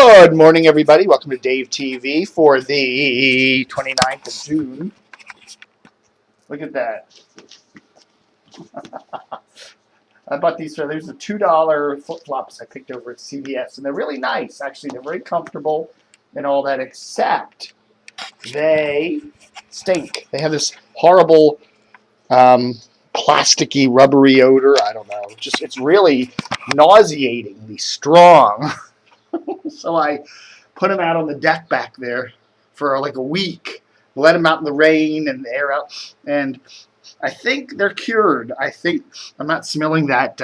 Good morning, everybody. Welcome to Dave TV for the 29th of June. Look at that. I bought these for, there's the $2 flip-flops I picked over at CVS, and they're really nice. Actually, they're very comfortable and all that, except they stink. They have this horrible plasticky, rubbery odor. I don't know. It's really nauseatingly strong. So I put them out on the deck back there for like a week. Let them out in the rain and the air out. And I think they're cured. I think I'm not smelling that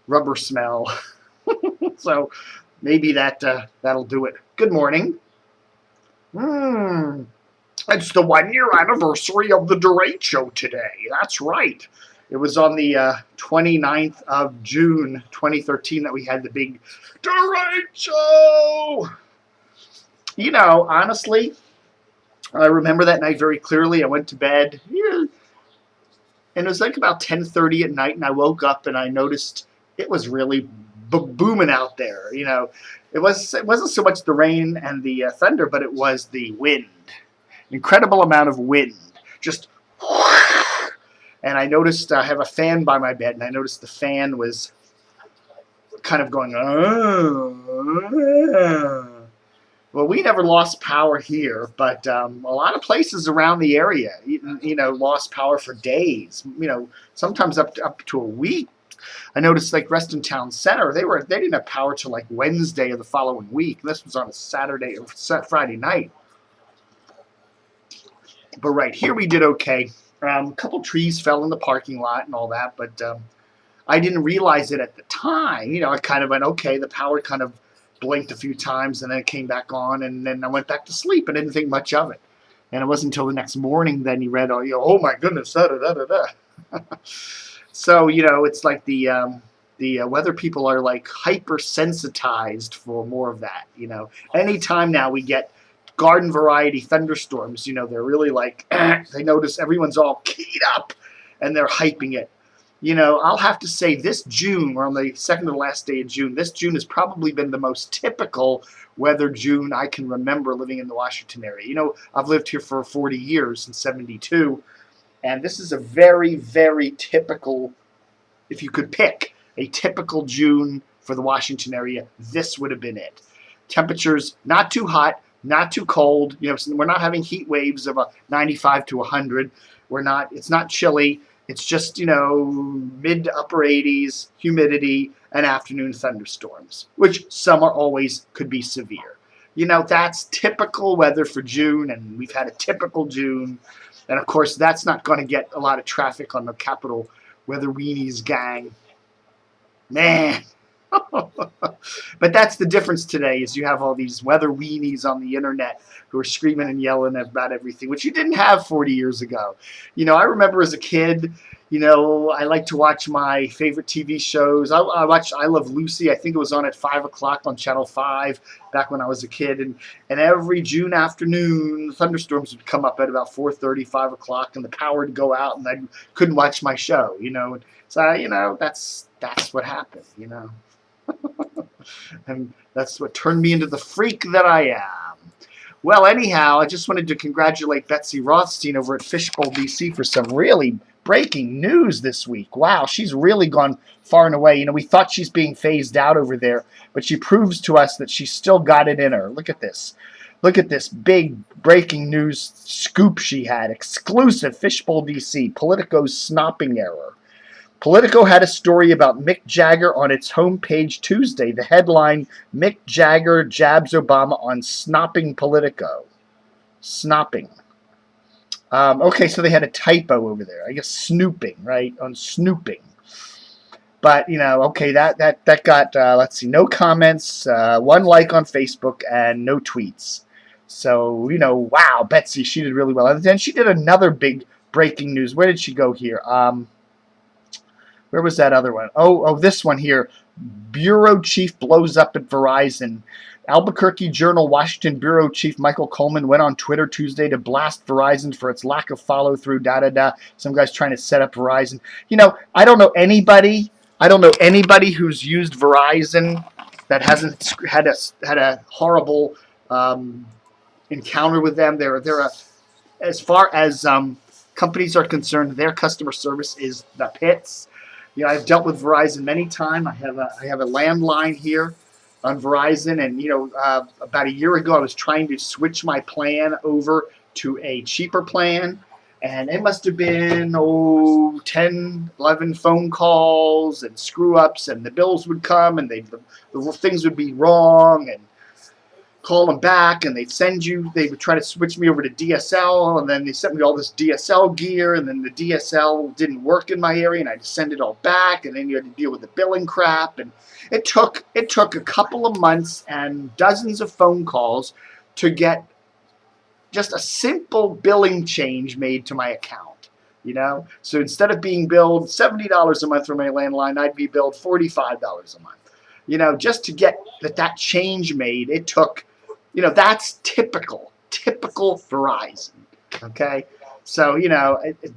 rubber smell. So maybe that'll do it. Good morning. It's the 1-year anniversary of the derecho today. That's right. It was on the 29th of June, 2013 that we had the big derecho. You know, honestly, I remember that night very clearly. I went to bed, and it was like about 10:30 at night, and I woke up and I noticed it was really booming out there. You know, it wasn't so much the rain and the thunder, but it was the wind. Incredible amount of wind. Just... And I noticed I have a fan by my bed, and I noticed the fan was kind of going, Well, we never lost power here, but a lot of places around the area, you know, lost power for days. You know, sometimes up to a week. I noticed, like Reston Town Center, they didn't have power till like Wednesday of the following week. This was on a Saturday or Friday night. But right here we did okay. A couple trees fell in the parking lot and all that, but I didn't realize it at the time. You know, I kind of went, okay, the power kind of blinked a few times, and then it came back on, and then I went back to sleep. I didn't think much of it. And it wasn't until the next morning then you read, oh my goodness, da-da-da-da-da. So, you know, it's like the weather people are like hypersensitized for more of that, you know. Anytime now we get garden variety thunderstorms, you know, they're really like, they notice everyone's all keyed up and they're hyping it. You know, I'll have to say this June, we're on the second to the last day of June, this June has probably been the most typical weather June I can remember living in the Washington area. You know, I've lived here for 40 years, since '72, and this is a very, very typical, if you could pick a typical June for the Washington area, this would have been it. Temperatures not too hot, not too cold. You know, we're not having heat waves of a 95 to 100. It's not chilly. It's just, you know, mid to upper 80s, humidity, and afternoon thunderstorms, which summer always could be severe. You know, that's typical weather for June, and we've had a typical June. And of course, that's not going to get a lot of traffic on the Capital Weather Weenies gang. Man. But that's the difference today, is you have all these weather weenies on the internet who are screaming and yelling about everything, which you didn't have 40 years ago. You know, I remember as a kid, you know, I like to watch my favorite TV shows. I watched I Love Lucy. I think it was on at 5 o'clock on Channel 5 back when I was a kid. And every June afternoon, thunderstorms would come up at about 4:30, 5 o'clock, and the power would go out, and I couldn't watch my show, you know. So, you know, that's what happened, you know. And that's what turned me into the freak that I am. Well, anyhow, I just wanted to congratulate Betsy Rothstein over at FishbowlDC for some really breaking news this week. Wow, she's really gone far and away. You know, we thought she's being phased out over there, but she proves to us that she's still got it in her. Look at this. Look at this big breaking news scoop she had. Exclusive FishbowlDC, Politico's snopping error. Politico had a story about Mick Jagger on its homepage Tuesday. The headline, Mick Jagger jabs Obama on snopping Politico. Snopping. Okay, so they had a typo over there. I guess snooping, right? On snooping. But, you know, okay, that got, let's see, no comments, 1 like on Facebook, and no tweets. So, you know, wow, Betsy, she did really well. And then she did another big breaking news. Where did she go here? Where was that other one? Oh, this one here. Bureau chief blows up at Verizon. Albuquerque Journal Washington Bureau Chief Michael Coleman went on Twitter Tuesday to blast Verizon for its lack of follow-through, Some guy's trying to set up Verizon. You know, I don't know anybody who's used Verizon that hasn't had a horrible encounter with them. They're as far as companies are concerned, their customer service is the pits. I've dealt with Verizon many times. I have a landline here on Verizon, and about a year ago, I was trying to switch my plan over to a cheaper plan, and it must have been 10, 11 phone calls and screw ups, and the bills would come, and the things would be wrong, and call them back, and they would try to switch me over to DSL, and then they sent me all this DSL gear, and then the DSL didn't work in my area, and I had to send it all back, and then you had to deal with the billing crap, and it took a couple of months and dozens of phone calls to get just a simple billing change made to my account. So instead of being billed $70 a month for my landline, I'd be billed $45 a month. Just to get that change made, it took. That's typical Verizon. Okay, so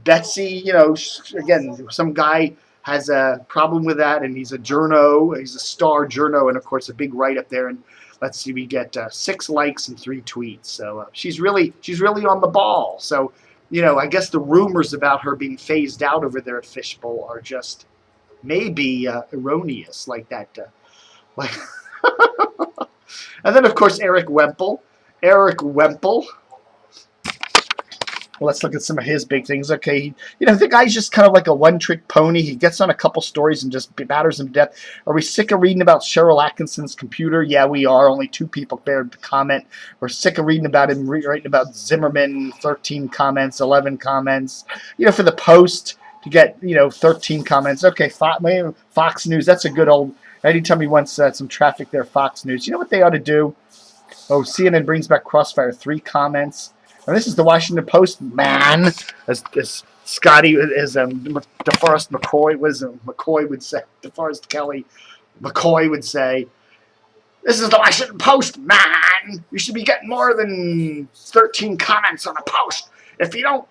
Betsy, again, some guy has a problem with that, and he's a star journo, and of course a big write up there. And let's see, we get 6 likes and 3 tweets. So she's really on the ball. So I guess the rumors about her being phased out over there at Fishbowl are just maybe erroneous, like that. And then, of course, Erik Wemple. Let's look at some of his big things. Okay, the guy's just kind of like a one-trick pony. He gets on a couple stories and just batters them to death. Are we sick of reading about Cheryl Atkinson's computer? Yeah, we are. Only 2 people dared to comment. We're sick of reading about him writing about Zimmerman, 13 comments, 11 comments. For the Post to get, 13 comments. Okay, Fox News, that's a good old... Anytime he wants some traffic there, Fox News. You know what they ought to do? CNN brings back Crossfire, 3 comments. And this is the Washington Post, man. As Scotty, as DeForest McCoy would say, DeForest Kelly McCoy would say, this is the Washington Post, man. You should be getting more than 13 comments on a post. If you don't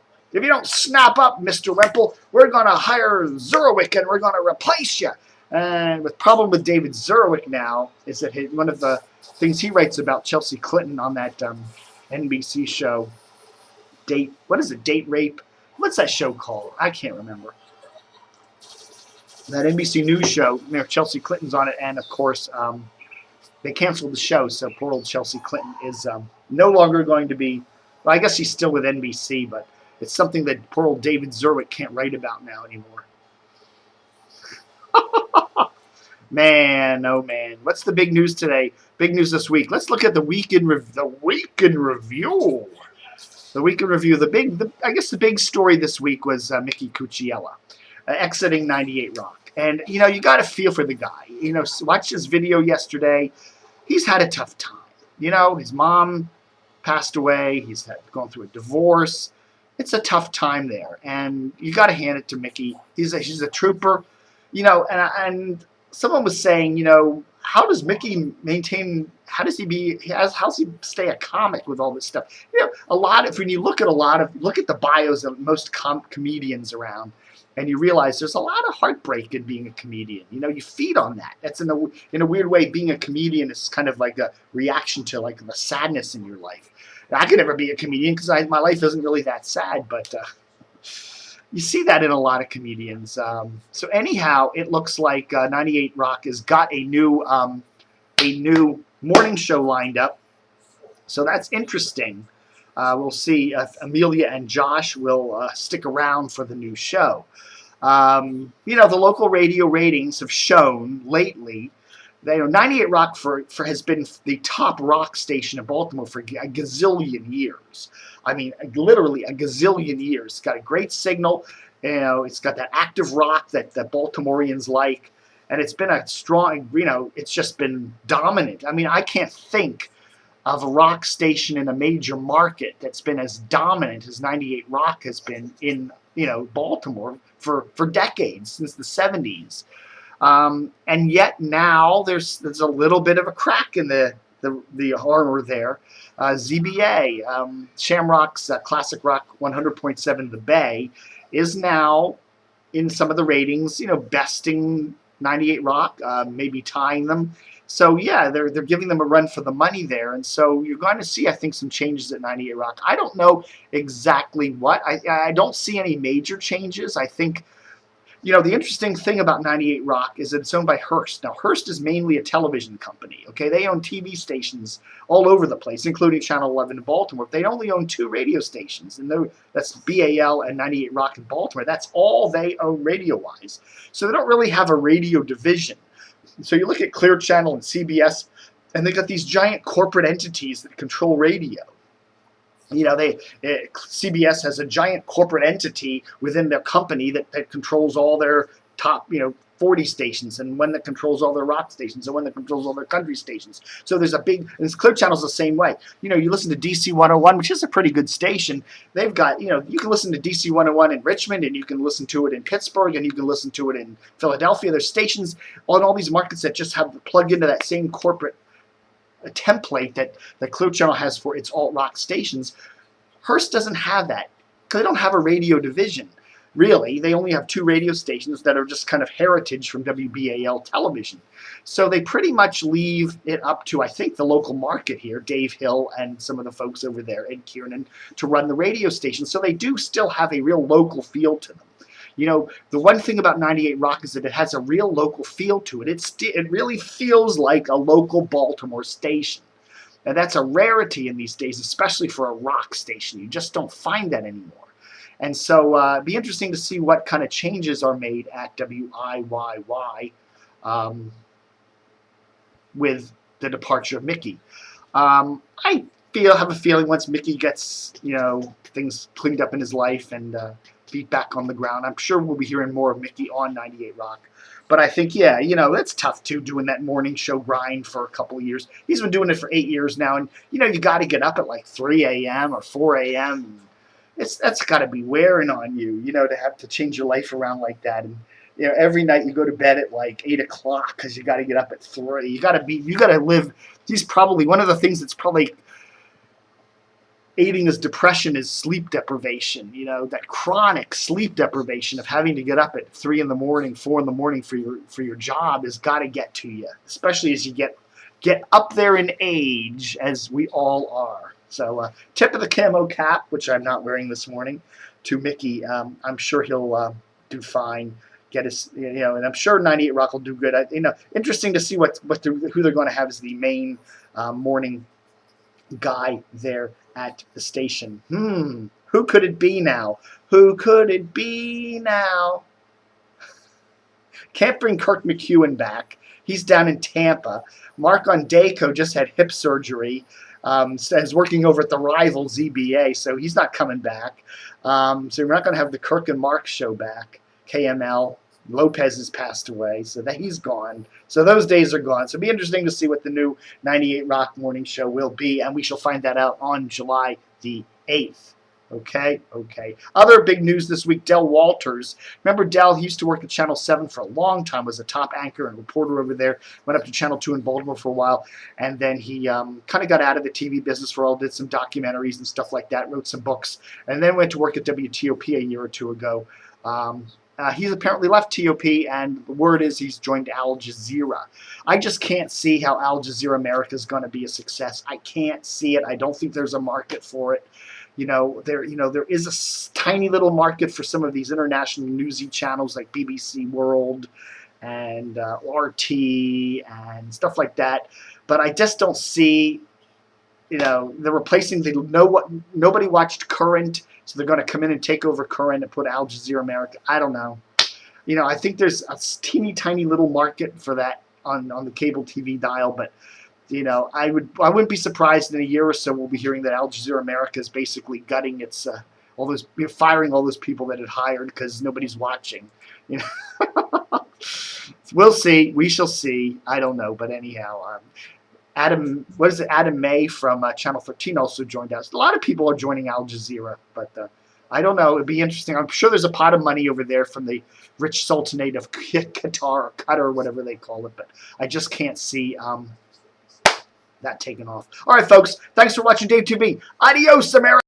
snap up, Mr. Wemple, we're going to hire Zurwick and we're going to replace you. And the problem with David Zurwick now is that one of the things he writes about Chelsea Clinton on that NBC show, Date Rape? What's that show called? I can't remember. That NBC News show, Chelsea Clinton's on it, and of course, they canceled the show, so poor old Chelsea Clinton is no longer going to be, well, I guess she's still with NBC, but it's something that poor old David Zurwick can't write about now anymore. Man, oh man. What's the big news today? Big news this week. Let's look at the week in review. The week in review. I guess the big story this week was Mickey Cucchiella exiting 98 Rock. And, you got to feel for the guy. Watch his video yesterday. He's had a tough time. His mom passed away. He's gone through a divorce. It's a tough time there. And you got to hand it to Mickey. He's a trooper. And someone was saying, how does Mickey maintain? How does he stay a comic with all this stuff? When you look at the bios of most comedians around, and you realize there's a lot of heartbreak in being a comedian. You feed on that. That's in a weird way. Being a comedian is kind of like a reaction to like the sadness in your life. I could never be a comedian because my life isn't really that sad, but. You see that in a lot of comedians. So anyhow, it looks like 98 Rock has got a new morning show lined up. So that's interesting. We'll see if Amelia and Josh will stick around for the new show. The local radio ratings have shown lately that 98 Rock has been the top rock station in Baltimore for a gazillion years. I mean, literally a gazillion years. It's got a great signal. It's got that active rock that the Baltimoreans like. And it's been a strong, it's just been dominant. I mean, I can't think of a rock station in a major market that's been as dominant as 98 Rock has been in, Baltimore for decades, since the 70s. And yet now there's a little bit of a crack in the armor there. ZBA, Shamrock's Classic Rock 100.7 The Bay, is now in some of the ratings, besting 98 Rock, maybe tying them. So yeah, they're giving them a run for the money there, and so you're going to see, I think, some changes at 98 Rock. I don't know exactly what. I don't see any major changes. I think, you know, the interesting thing about 98 Rock is that it's owned by Hearst. Now, Hearst is mainly a television company, okay? They own TV stations all over the place, including Channel 11 in Baltimore. They only own 2 radio stations, and that's BAL and 98 Rock in Baltimore. That's all they own radio-wise. So they don't really have a radio division. So you look at Clear Channel and CBS, and they got these giant corporate entities that control radio. You know, CBS has a giant corporate entity within their company that controls all their top, 40 stations, and one that controls all their rock stations, and one that controls all their country stations. So there's a big, and Clear Channel's the same way. You know, you listen to DC 101, which is a pretty good station. They've got, you can listen to DC 101 in Richmond, and you can listen to it in Pittsburgh, and you can listen to it in Philadelphia. There's stations on all these markets that just have plugged into that same corporate template that Clear Channel has for its alt-rock stations. Hearst doesn't have that, because they don't have a radio division. Really, they only have 2 radio stations that are just kind of heritage from WBAL television. So they pretty much leave it up to, I think, the local market here, Dave Hill and some of the folks over there, Ed Kiernan, to run the radio station. So they do still have a real local feel to them. You know, the one thing about 98 Rock is that it has a real local feel to it. It really feels like a local Baltimore station. And that's a rarity in these days, especially for a rock station. You just don't find that anymore. And so it'd be interesting to see what kind of changes are made at WIYY with the departure of Mickey. I have a feeling once Mickey gets, things cleaned up in his life and feet back on the ground, I'm sure we'll be hearing more of Mickey on 98 Rock. But I think, yeah, it's tough, too, doing that morning show grind for a couple of years. He's been doing it for 8 years now, and, you got to get up at like 3 a.m. or 4 a.m. That's got to be wearing on you, to have to change your life around like that. And, every night you go to bed at like 8 o'clock because you got to get up at 3. You got to live. He's probably, one of the things that's probably aiding his depression is sleep deprivation, that chronic sleep deprivation of having to get up at 3 in the morning, 4 in the morning for your job has got to get to you, especially as you get up there in age, as we all are. So tip of the camo cap, which I'm not wearing this morning, to Mickey. I'm sure he'll do fine. Get his, and I'm sure 98 Rock will do good. Interesting to see who they're going to have as the main morning guy there at the station. Who could it be now? Who could it be now? Can't bring Kirk McEwen back. He's down in Tampa. Mark Ondako just had hip surgery. Is working over at the rival ZBA, so he's not coming back. So we're not going to have the Kirk and Mark show back. KML. Lopez has passed away, so that he's gone. So those days are gone. So it'll be interesting to see what the new 98 Rock morning show will be, and we shall find that out on July the 8th. Okay. Other big news this week, Del Walters. Remember Del? He used to work at Channel 7 for a long time, was a top anchor and reporter over there, went up to Channel 2 in Baltimore for a while, and then he kind of got out of the TV business for a while, did some documentaries and stuff like that, wrote some books, and then went to work at WTOP a year or two ago. He's apparently left TOP, and the word is he's joined Al Jazeera. I just can't see how Al Jazeera America is going to be a success. I can't see it. I don't think there's a market for it. There is a tiny little market for some of these international newsy channels like BBC World and RT and stuff like that. But I just don't see, they're replacing, nobody watched Current, so they're going to come in and take over Current and put Al Jazeera America. I don't know. I think there's a teeny tiny little market for that on the cable TV dial, but I wouldn't be surprised in a year or so we'll be hearing that Al Jazeera America is basically gutting its firing all those people that it hired because nobody's watching. We'll see. We shall see. I don't know, but anyhow, Adam May from Channel 13 also joined us. A lot of people are joining Al Jazeera, but I don't know. It'd be interesting. I'm sure there's a pot of money over there from the rich sultanate of Qatar or Qatar or whatever they call it, but I just can't see that taking off. All right, folks. Thanks for watching WTOP. Adios, America.